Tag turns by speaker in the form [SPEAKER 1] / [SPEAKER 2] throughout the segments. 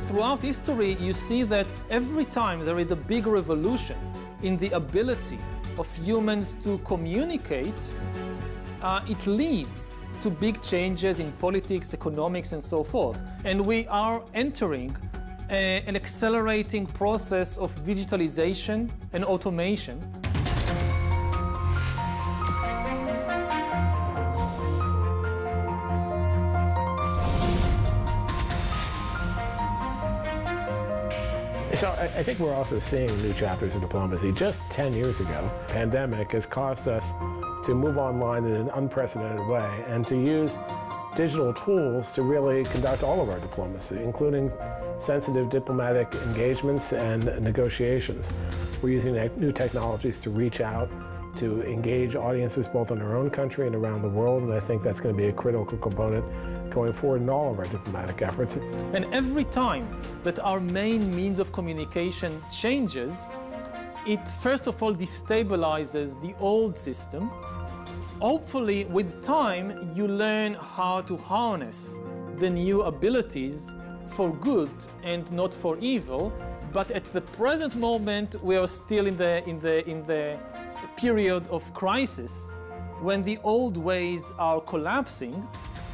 [SPEAKER 1] throughout history, you see that every time there is a big revolution in the ability of humans to communicate, it leads to big changes in politics, economics, and so forth. And we are entering an accelerating process of digitalization and automation.
[SPEAKER 2] So I think we're also seeing new chapters in diplomacy. Just 10 years ago, the pandemic has caused us to move online in an unprecedented way and to use digital tools to really conduct all of our diplomacy, including sensitive diplomatic engagements and negotiations. We're using new technologies to reach out, to engage audiences both in our own country and around the world, and I think that's going to be a critical component going forward in all of our diplomatic efforts.
[SPEAKER 1] And every time that our main means of communication changes, it first of all destabilizes the old system. Hopefully, with time, you learn how to harness the new abilities for good and not for evil. But at the present moment, we are still in the period of crisis when the old ways are collapsing,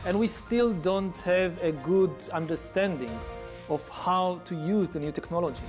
[SPEAKER 1] and we still don't have a good understanding of how to use the new technology.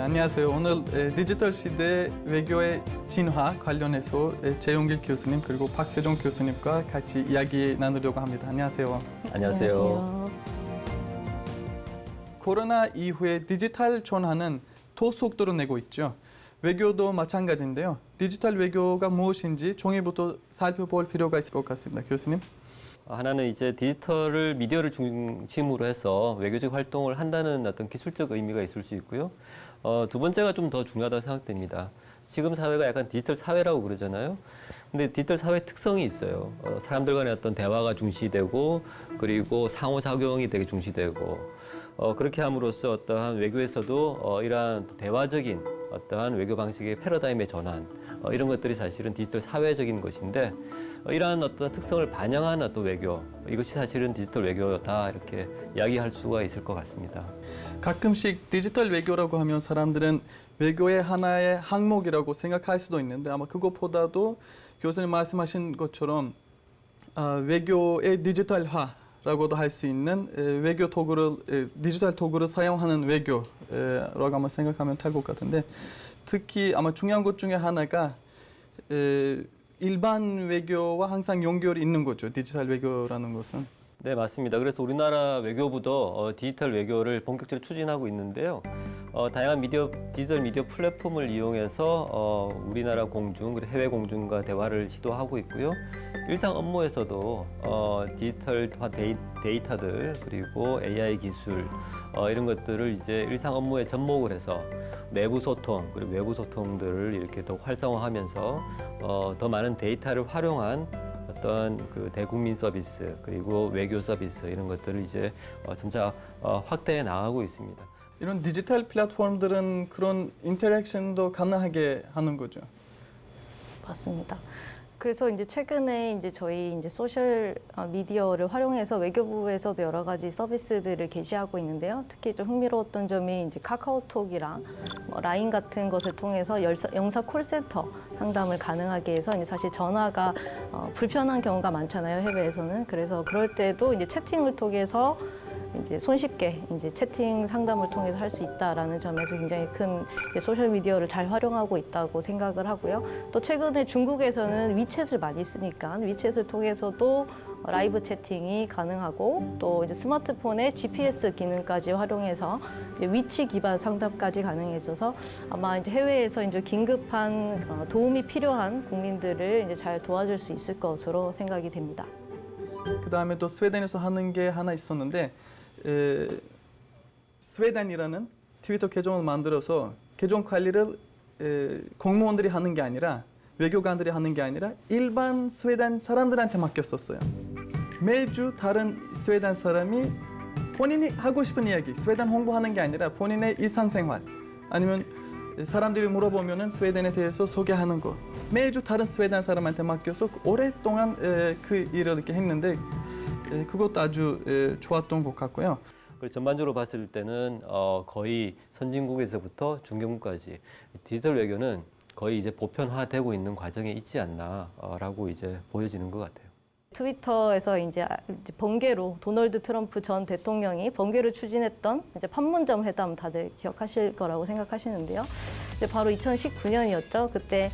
[SPEAKER 3] 안녕하세요. 오늘 디지털 시대 외교의 진화 관련해서 재용길 교수님 그리고 박세종 교수님과 같이 이야기 나누려고 합니다. 안녕하세요.
[SPEAKER 4] 안녕하세요.
[SPEAKER 3] 코로나 이후에 디지털 전환은 더 속도로 내고 있죠. 외교도 마찬가지인데요. 디지털 외교가 무엇인지 종이부터 살펴볼 필요가 있을 것 같습니다. 교수님.
[SPEAKER 4] 하나는 이제 디지털을 미디어를 중심으로 해서 외교적 활동을 한다는 어떤 기술적 의미가 있을 수 있고요. 두 번째가 좀 더 중요하다고 생각됩니다. 지금 사회가 약간 디지털 사회라고 그러잖아요. 근데 디지털 사회 특성이 있어요. 사람들 간의 어떤 대화가 중시되고 그리고 상호작용이 되게 중시되고 그렇게 함으로써 어떠한 외교에서도 이러한 대화적인 어떠한 외교 방식의 패러다임의 전환 이런 것들이 사실은 디지털 사회적인 것인데 이러한 어떤 특성을 반영한 어떤 외교 이것이 사실은 디지털 외교다 이렇게 이야기할 수가 있을 것 같습니다.
[SPEAKER 3] 가끔씩 디지털 외교라고 하면 사람들은 외교의 하나의 항목이라고 생각할 수도 있는데 아마 그것보다도 교수님 말씀하신 것처럼 외교의 디지털화라고도 할 수 있는 외교 도구를 디지털 도구를 사용하는 외교라고 아마 생각하면 될 것 같은데 특히 아마 중요한 것 중에 하나가 일반 외교와 항상 연결이 있는 거죠. 디지털 외교라는 것은.
[SPEAKER 4] 네, 맞습니다. 그래서 우리나라 외교부도 디지털 외교를 본격적으로 추진하고 있는데요. 다양한 디지털 미디어 플랫폼을 이용해서 우리나라 공중, 그리고 해외 공중과 대화를 시도하고 있고요. 일상 업무에서도 디지털화 데이터들 그리고 AI 기술 이런 것들을 이제 일상 업무에 접목을 해서 내부 소통 그리고 외부 소통들을 이렇게 더 활성화하면서 더 많은 데이터를 활용한 어떤 그 대국민 서비스 그리고 외교 서비스 이런 것들을 이제 점차 확대해 나가고 있습니다.
[SPEAKER 3] 이런 디지털 플랫폼들은 그런 인터랙션도 가능하게 하는 거죠.
[SPEAKER 5] 맞습니다. 그래서 이제 최근에 이제 저희 이제 소셜 미디어를 활용해서 외교부에서도 여러 가지 서비스들을 게시하고 있는데요. 특히 좀 흥미로웠던 점이 이제 카카오톡이랑 라인 같은 것을 통해서 영사 콜센터 상담을 가능하게 해서 이제 사실 전화가 불편한 경우가 많잖아요, 해외에서는. 그래서 그럴 때도 이제 채팅을 통해서 이제 손쉽게 이제 채팅 상담을 통해서 할 수 있다라는 점에서 굉장히 큰 소셜 미디어를 잘 활용하고 있다고 생각을 하고요. 또 최근에 중국에서는 위챗을 많이 쓰니까 위챗을 통해서도 라이브 채팅이 가능하고 또 이제 스마트폰에 GPS 기능까지 활용해서 위치 기반 상담까지 가능해져서 아마 이제 해외에서 이제 긴급한 도움이 필요한 국민들을 이제 잘 도와줄 수 있을 것으로 생각이 됩니다.
[SPEAKER 3] 그다음에 또 스웨덴에서 하는 게 하나 있었는데 스웨덴이라는 트위터 계정을 만들어서 계정 관리를 공무원들이 하는 게 아니라 외교관들이 하는 게 아니라 일반 스웨덴 사람들한테 맡겼었어요. 매주 다른 스웨덴 사람이 본인이 하고 싶은 이야기, 스웨덴 홍보하는 게 아니라 본인의 일상생활 아니면 사람들이 물어보면은 스웨덴에 대해서 소개하는 거 매주 다른 스웨덴 사람한테 맡겨서 오랫동안 그 일을 이렇게 했는데 그것도 아주 좋았던 것 같고요.
[SPEAKER 4] 그리고 전반적으로 봤을 때는 거의 선진국에서부터 중견국까지 디지털 외교는 거의 이제 보편화되고 있는 과정에 있지 않나라고 이제 보여지는 것 같아요.
[SPEAKER 5] 트위터에서 이제 번개로 도널드 트럼프 전 대통령이 번개로 추진했던 이제 판문점 회담 다들 기억하실 거라고 생각하시는데요. 이제 바로 2019년이었죠. 그때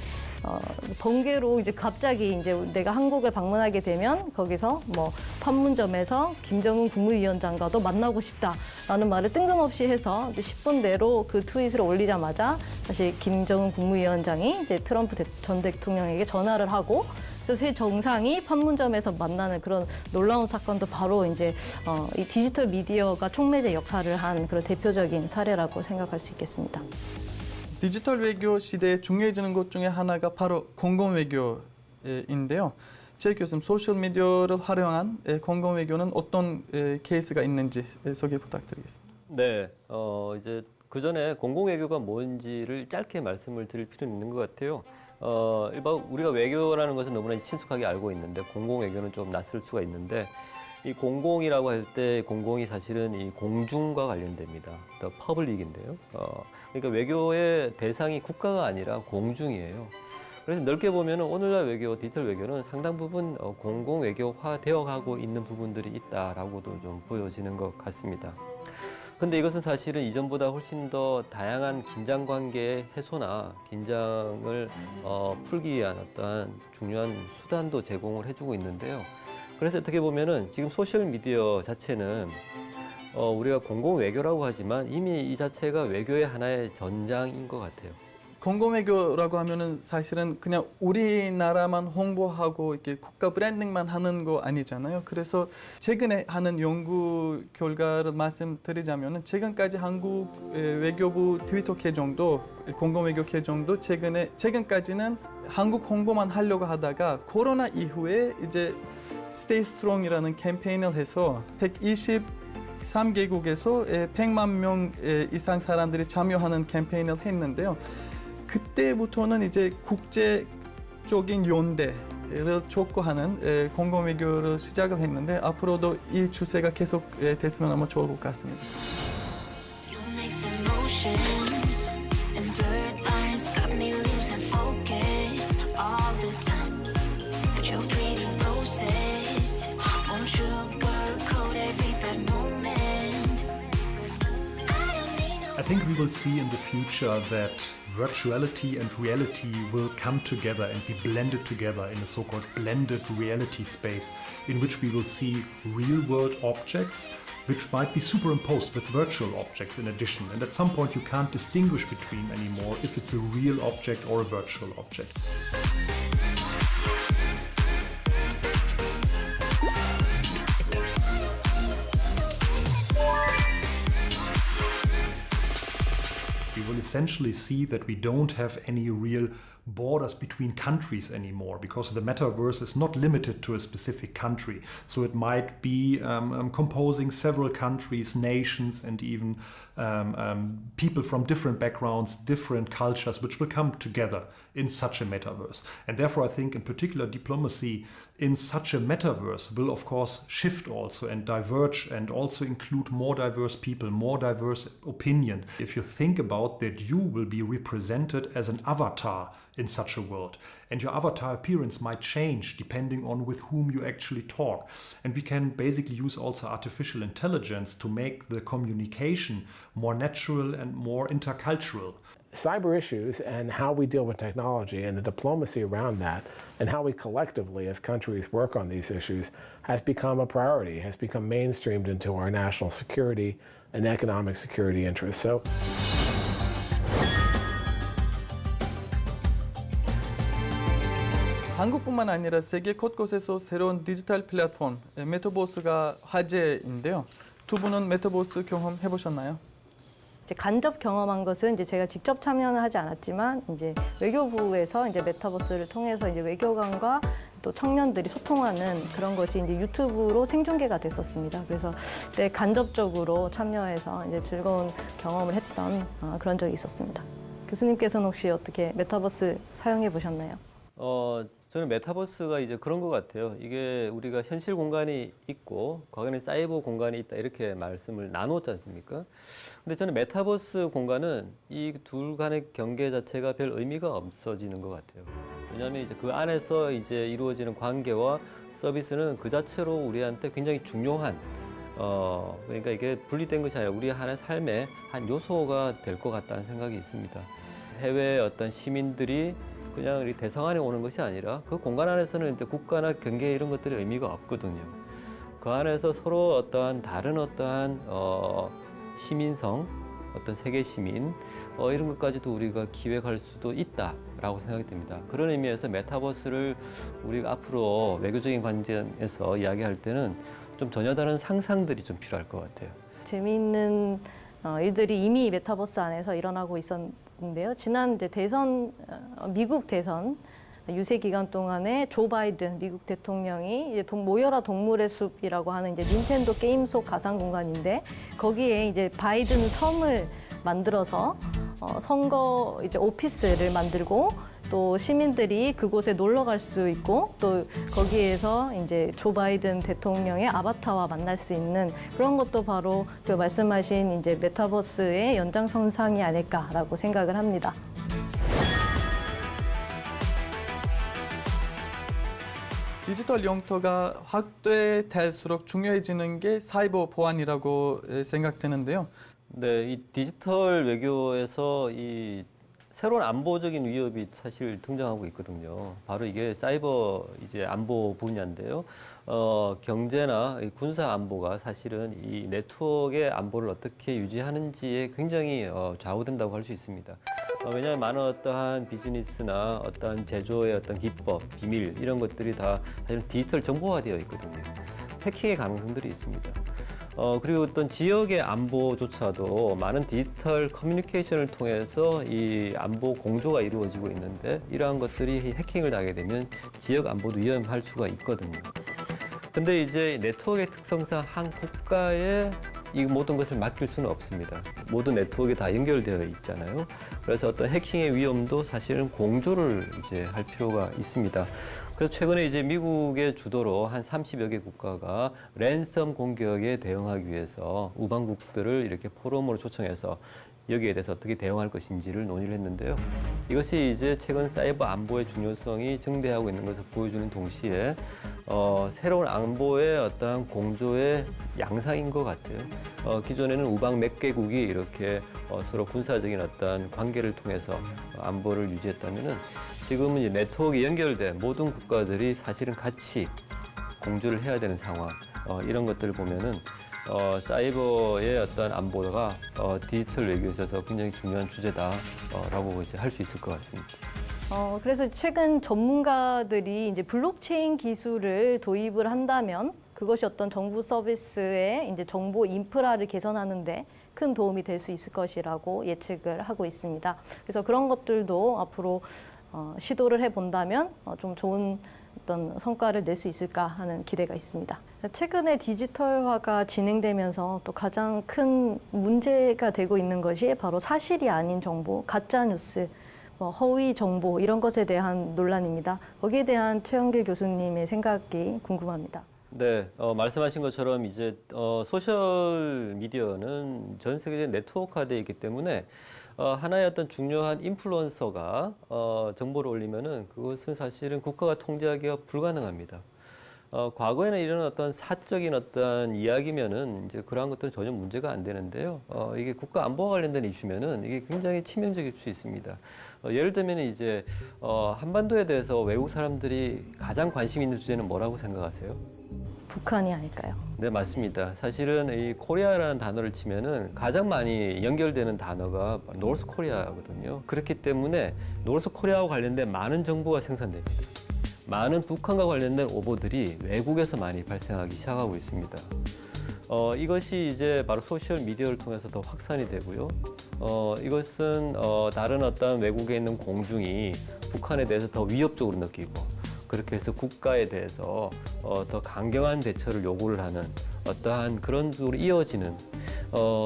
[SPEAKER 5] 번개로 이제 갑자기 이제 내가 한국을 방문하게 되면 거기서 뭐 판문점에서 김정은 국무위원장과도 만나고 싶다라는 말을 뜬금없이 해서 이제 10분 내로 그 트윗을 올리자마자 사실 김정은 국무위원장이 이제 트럼프 전 대통령에게 전화를 하고 그래서 세 정상이 판문점에서 만나는 그런 놀라운 사건도 바로 이제 이 디지털 미디어가 촉매제 역할을 한 그런 대표적인 사례라고 생각할 수 있겠습니다.
[SPEAKER 3] 디지털 외교 시대에 중요해지는 것 중에 하나가 바로 공공 외교인데요. 제 교수님 소셜 미디어를 활용한 공공 외교는 어떤 케이스가 있는지 소개 부탁드리겠습니다.
[SPEAKER 4] 네, 이제 그 전에 공공 외교가 뭔지를 짧게 말씀을 드릴 필요는 있는 것 같아요. 일반 우리가 외교라는 것은 너무나 친숙하게 알고 있는데 공공 외교는 좀 낯설 수가 있는데 이 공공이라고 할 때 공공이 사실은 이 공중과 관련됩니다. 더 퍼블릭인데요. 그러니까 외교의 대상이 국가가 아니라 공중이에요. 그래서 넓게 보면 오늘날 외교, 디지털 외교는 상당 부분 공공 외교화 되어가고 있는 부분들이 있다라고도 좀 보여지는 것 같습니다. 근데 이것은 사실은 이전보다 훨씬 더 다양한 긴장 관계의 해소나 긴장을 풀기 위한 어떠한 중요한 수단도 제공을 해주고 있는데요. 그래서 어떻게 보면은 지금 소셜 미디어 자체는 우리가 공공 외교라고 하지만 이미 이 자체가 외교의 하나의 전장인 것 같아요.
[SPEAKER 3] 공공 외교라고 하면은 사실은 그냥 우리나라만 홍보하고 이렇게 국가 브랜딩만 하는 거 아니잖아요. 그래서 최근에 하는 연구 결과를 말씀드리자면은 최근까지 한국 외교부 트위터 계정도 공공 외교 계정도 최근까지는 한국 홍보만 하려고 하다가 코로나 이후에 이제 Stay Strong이라는 캠페인을 해서 123개국에서 100만 명 이상 사람들이 참여하는 캠페인을 했는데요. 그때부터는 이제 국제적인 연대를 촉구하는 공공 외교를 시작을 했는데 앞으로도 이 추세가 계속 됐으면 아마 좋을 것 같습니다.
[SPEAKER 6] I think we will see in the future that virtuality and reality will come together and be blended together in a so-called blended reality space in which we will see real-world objects which might be superimposed with virtual objects in addition. And at some point you can't distinguish between anymore if it's a real object or a virtual object. We will essentially see that we don't have any real borders between countries anymore because the metaverse is not limited to a specific country. So it might be composing several countries, nations, and even people from different backgrounds, different cultures, which will come together in such a metaverse. And therefore, I think in particular diplomacy in such a metaverse will of course shift also and diverge and also include more diverse people, more diverse opinion. If you think about that, you will be represented as an avatar in such a world, and your avatar appearance might change depending on with whom you actually talk. And we can basically use also artificial intelligence to make the communication more natural and more intercultural.
[SPEAKER 2] Cyber issues and how we deal with technology and the diplomacy around that and how we collectively as countries work on these issues has become a priority, has become mainstreamed into our national security and economic security interests. So
[SPEAKER 3] 한국뿐만 아니라 세계 곳곳에서 새로운 디지털 플랫폼 메타버스가 화제인데요. 두 분은 메타버스 경험해 보셨나요?
[SPEAKER 5] 이제 간접 경험한 것은 이제 제가 직접 참여는 하지 않았지만 이제 외교부에서 이제 메타버스를 통해서 이제 외교관과 또 청년들이 소통하는 그런 것이 이제 유튜브로 생중계가 됐었습니다. 그래서 그때 간접적으로 참여해서 이제 즐거운 경험을 했던 그런 적이 있었습니다. 교수님께서는 혹시 어떻게 메타버스 사용해 보셨나요?
[SPEAKER 4] 저는 메타버스가 이제 그런 것 같아요. 이게 우리가 현실 공간이 있고 과거에는 사이버 공간이 있다 이렇게 말씀을 나누었지 않습니까? 근데 저는 메타버스 공간은 이 둘 간의 경계 자체가 별 의미가 없어지는 것 같아요. 왜냐하면 이제 그 안에서 이제 이루어지는 관계와 서비스는 그 자체로 우리한테 굉장히 중요한 그러니까 이게 분리된 것이 아니라 우리 하나의 삶의 한 요소가 될 것 같다는 생각이 있습니다. 해외 어떤 시민들이 그냥 우리 대성 안에 오는 것이 아니라 그 공간 안에서는 이제 국가나 경계 이런 것들이 의미가 없거든요. 그 안에서 서로 어떠한 다른 어떠한 시민성, 어떤 세계 시민 이런 것까지도 우리가 기획할 수도 있다라고 생각이 듭니다. 그런 의미에서 메타버스를 우리가 앞으로 외교적인 관점에서 이야기할 때는 좀 전혀 다른 상상들이 좀 필요할 것 같아요.
[SPEAKER 5] 재미있는 일들이 이미 메타버스 안에서 일어나고 있었는데요. 지난 이제 대선, 미국 대선 유세 기간 동안에 조 바이든 미국 대통령이 이제 모여라 동물의 숲이라고 하는 이제 닌텐도 게임 속 가상 공간인데 거기에 이제 바이든 섬을 만들어서 선거 이제 오피스를 만들고 또 시민들이 그곳에 놀러 갈 수 있고 또 거기에서 이제 조 바이든 대통령의 아바타와 만날 수 있는 그런 것도 바로 그 말씀하신 이제 메타버스의 연장선상이 아닐까라고 생각을 합니다.
[SPEAKER 3] 디지털 영토가 확대될수록 중요해지는 게 사이버 보안이라고 생각되는데요.
[SPEAKER 4] 네, 이 디지털 외교에서 이 새로운 안보적인 위협이 사실 등장하고 있거든요. 바로 이게 사이버 이제 안보 분야인데요. 경제나 군사 안보가 사실은 이 네트워크의 안보를 어떻게 유지하는지에 굉장히 좌우된다고 할 수 있습니다. 왜냐하면 많은 어떠한 비즈니스나 어떠한 제조의 어떤 기법, 비밀 이런 것들이 다 사실 디지털 정보화되어 있거든요. 해킹의 가능성들이 있습니다. 그리고 어떤 지역의 안보조차도 많은 디지털 커뮤니케이션을 통해서 이 안보 공조가 이루어지고 있는데 이러한 것들이 해킹을 당하게 되면 지역 안보도 위험할 수가 있거든요. 근데 이제 네트워크의 특성상 한 국가에 이 모든 것을 맡길 수는 없습니다. 모든 네트워크에 다 연결되어 있잖아요. 그래서 어떤 해킹의 위험도 사실은 공조를 이제 할 필요가 있습니다. 그래서 최근에 이제 미국의 주도로 한 30여 개 국가가 랜섬 공격에 대응하기 위해서 우방국들을 이렇게 포럼으로 초청해서 여기에 대해서 어떻게 대응할 것인지를 논의를 했는데요. 이것이 이제 최근 사이버 안보의 중요성이 증대하고 있는 것을 보여주는 동시에 새로운 안보의 어떠한 공조의 양상인 것 같아요. 기존에는 우방 몇 개국이 이렇게 서로 군사적인 어떤 관계를 통해서 안보를 유지했다면은 지금은 이제 네트워크에 연결된 모든 국가들이 사실은 같이 공조를 해야 되는 상황. 이런 것들을 보면은 사이버의 어떤 안보가 디지털 외교에 있어서 굉장히 중요한 주제다라고 이제 할 수 있을 것 같습니다.
[SPEAKER 5] 그래서 최근 전문가들이 이제 블록체인 기술을 도입을 한다면 그것이 어떤 정부 서비스의 이제 정보 인프라를 개선하는데 큰 도움이 될 수 있을 것이라고 예측을 하고 있습니다. 그래서 그런 것들도 앞으로 시도를 해본다면 좀 좋은 어떤 성과를 낼 수 있을까 하는 기대가 있습니다. 최근에 디지털화가 진행되면서 또 가장 큰 문제가 되고 있는 것이 바로 사실이 아닌 정보, 가짜 뉴스, 허위 정보 이런 것에 대한 논란입니다. 거기에 대한 최영길 교수님의 생각이 궁금합니다.
[SPEAKER 4] 네, 말씀하신 것처럼 이제 소셜 미디어는 전 세계적인 네트워크화되어 있기 때문에 하나의 어떤 중요한 인플루언서가 정보를 올리면은 그것은 사실은 국가가 통제하기가 불가능합니다. 과거에는 이런 어떤 사적인 어떤 이야기면은 이제 그러한 것들은 전혀 문제가 안 되는데요. 이게 국가 안보와 관련된 이슈면은 이게 굉장히 치명적일 수 있습니다. 예를 들면 이제 한반도에 대해서 외국 사람들이 가장 관심 있는 주제는 뭐라고 생각하세요?
[SPEAKER 5] 북한이 아닐까요?
[SPEAKER 4] 네, 맞습니다. 사실은 이 코리아라는 단어를 치면은 가장 많이 연결되는 단어가 노스 코리아거든요. 그렇기 때문에 노스 코리아와 관련된 많은 정보가 생산됩니다. 많은 북한과 관련된 오보들이 외국에서 많이 발생하기 시작하고 있습니다. 이것이 이제 바로 소셜 미디어를 통해서 더 확산이 되고요. 이것은 다른 어떤 외국에 있는 공중이 북한에 대해서 더 위협적으로 느끼고 그렇게 해서 국가에 대해서 더 강경한 대처를 요구를 하는 어떠한 그런 쪽으로 이어지는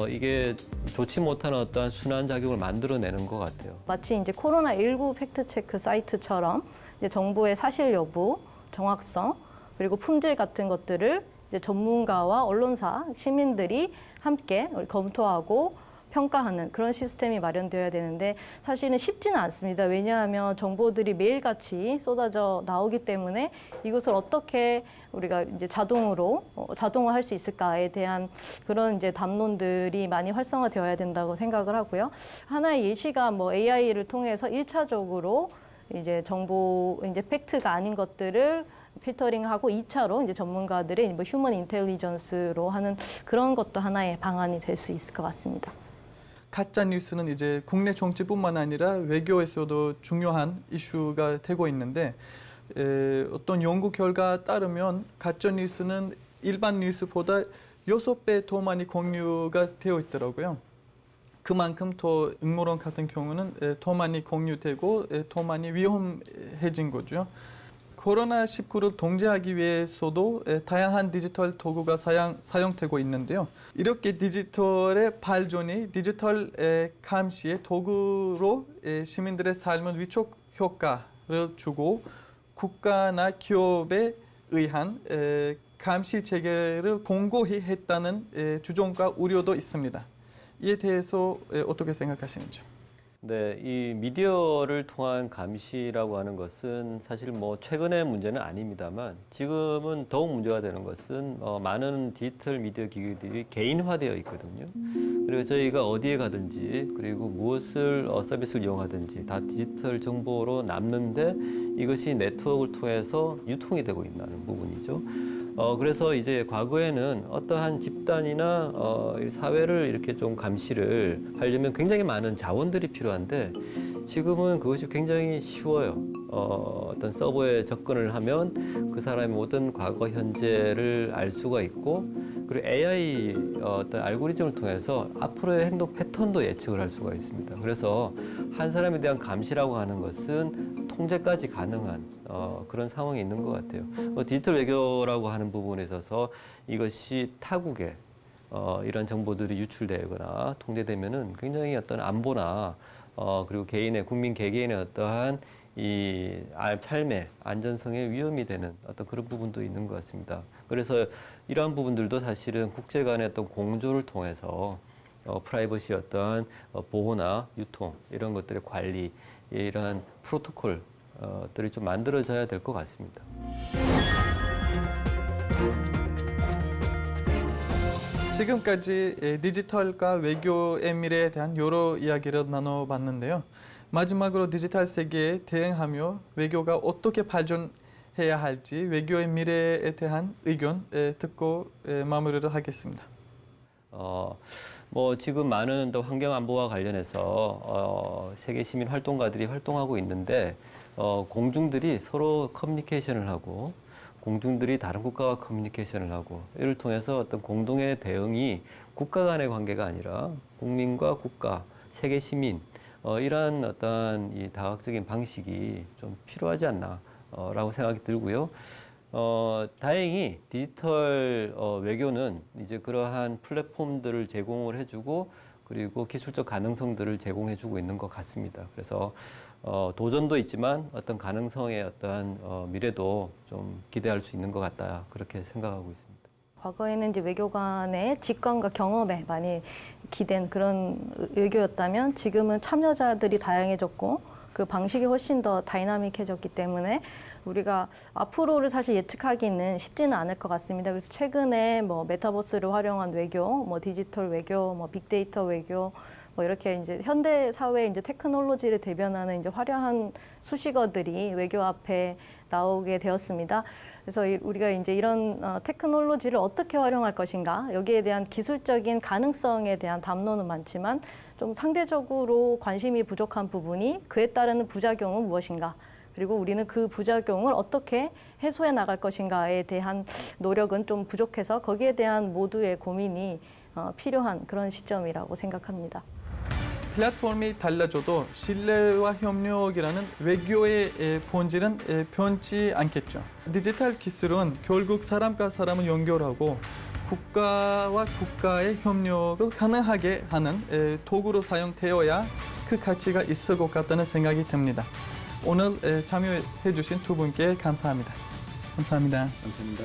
[SPEAKER 4] 이게 좋지 못한 어떠한 순환 작용을 만들어내는 것 같아요.
[SPEAKER 5] 마치 이제 코로나19 팩트체크 사이트처럼 이제 정보의 사실 여부, 정확성, 그리고 품질 같은 것들을 이제 전문가와 언론사, 시민들이 함께 검토하고 평가하는 그런 시스템이 마련되어야 되는데 사실은 쉽지는 않습니다. 왜냐하면 정보들이 매일같이 쏟아져 나오기 때문에 이것을 어떻게 우리가 이제 자동화할 수 있을까에 대한 그런 이제 담론들이 많이 활성화되어야 된다고 생각을 하고요. 하나의 예시가 뭐 AI를 통해서 1차적으로 이제 정보, 이제 팩트가 아닌 것들을 필터링하고 2차로 이제 전문가들의 뭐 휴먼 인텔리전스로 하는 그런 것도 하나의 방안이 될 수 있을 것 같습니다.
[SPEAKER 3] 가짜 뉴스는 이제 국내 정치뿐만 아니라 외교에서도 중요한 이슈가 되고 있는데 어떤 연구 결과에 따르면 가짜 뉴스는 일반 뉴스보다 6배 더 많이 공유가 되어 있더라고요. 그만큼 더 음모론 같은 경우는 더 많이 공유되고 더 많이 위험해진 거죠. 코로나19를 통제하기 위해서도 다양한 디지털 도구가 사용되고 있는데요. 이렇게 디지털의 발전이 디지털 감시의 도구로 시민들의 삶을 위촉 효과를 주고 국가나 기업에 의한 감시 체계를 공고히 했다는 주장과 우려도 있습니다. 이에 대해서 어떻게 생각하시는지요?
[SPEAKER 4] 네, 이 미디어를 통한 감시라고 하는 것은 사실 뭐 최근의 문제는 아닙니다만 지금은 더욱 문제가 되는 것은 많은 디지털 미디어 기기들이 개인화되어 있거든요. 그리고 저희가 어디에 가든지 그리고 무엇을 서비스를 이용하든지 다 디지털 정보로 남는데 이것이 네트워크를 통해서 유통이 되고 있다는 부분이죠. 그래서 이제 과거에는 어떠한 집단이나 사회를 이렇게 좀 감시를 하려면 굉장히 많은 자원들이 필요한데 지금은 그것이 굉장히 쉬워요. 어떤 서버에 접근을 하면 그 사람의 모든 과거, 현재를 알 수가 있고 그리고 AI 어떤 알고리즘을 통해서 앞으로의 행동 패턴도 예측을 할 수가 있습니다. 그래서 한 사람에 대한 감시라고 하는 것은 통제까지 가능한 그런 상황이 있는 것 같아요. 디지털 외교라고 하는 부분에 있어서 이것이 타국에 이런 정보들이 유출되거나 통제되면은 굉장히 어떤 안보나 그리고 개인의 국민 개개인의 어떠한 이 삶의 안전성에 위험이 되는 어떤 그런 부분도 있는 것 같습니다. 그래서 이러한 부분들도 사실은 국제 간의 어떤 공조를 통해서 프라이버시 어떠한 보호나 유통 이런 것들의 관리 이러한 프로토콜들이 좀 만들어져야 될 것 같습니다.
[SPEAKER 3] 지금까지 디지털과 외교의 미래에 대한 여러 이야기를 나눠봤는데요. 마지막으로 디지털 세계에 대응하며 외교가 어떻게 발전해야 할지 외교의 미래에 대한 의견 듣고 마무리를 하겠습니다.
[SPEAKER 4] 뭐 지금 많은 또 환경 안보와 관련해서 세계 시민 활동가들이 활동하고 있는데 공중들이 서로 커뮤니케이션을 하고 공중들이 다른 국가와 커뮤니케이션을 하고 이를 통해서 어떤 공동의 대응이 국가 간의 관계가 아니라 국민과 국가, 세계 시민 이러한 어떤 이 다각적인 방식이 좀 필요하지 않나라고 생각이 들고요. 다행히 디지털 외교는 이제 그러한 플랫폼들을 제공을 해주고 그리고 기술적 가능성들을 제공해주고 있는 것 같습니다. 그래서 도전도 있지만 어떤 가능성의 어떠한 미래도 좀 기대할 수 있는 것 같다 그렇게 생각하고 있습니다.
[SPEAKER 5] 과거에는 이제 외교관의 직관과 경험에 많이 기댄 그런 외교였다면 지금은 참여자들이 다양해졌고 그 방식이 훨씬 더 다이나믹해졌기 때문에 우리가 앞으로를 사실 예측하기는 쉽지는 않을 것 같습니다. 그래서 최근에 뭐 메타버스를 활용한 외교, 뭐 디지털 외교, 뭐 빅데이터 외교, 뭐 이렇게 이제 현대 사회의 이제 테크놀로지를 대변하는 이제 화려한 수식어들이 외교 앞에 나오게 되었습니다. 그래서 우리가 이제 이런 테크놀로지를 어떻게 활용할 것인가, 여기에 대한 기술적인 가능성에 대한 담론은 많지만 좀 상대적으로 관심이 부족한 부분이 그에 따르는 부작용은 무엇인가, 그리고 우리는 그 부작용을 어떻게 해소해 나갈 것인가에 대한 노력은 좀 부족해서 거기에 대한 모두의 고민이 필요한 그런 시점이라고 생각합니다.
[SPEAKER 3] 플랫폼이 달라져도 신뢰와 협력이라는 외교의 본질은 변치 않겠죠. 디지털 기술은 결국 사람과 사람을 연결하고 국가와 국가의 협력을 가능하게 하는 도구로 사용되어야 그 가치가 있을 것 같다는 생각이 듭니다. 오늘 참여해 주신 두 분께 감사합니다. 감사합니다.
[SPEAKER 2] 감사합니다.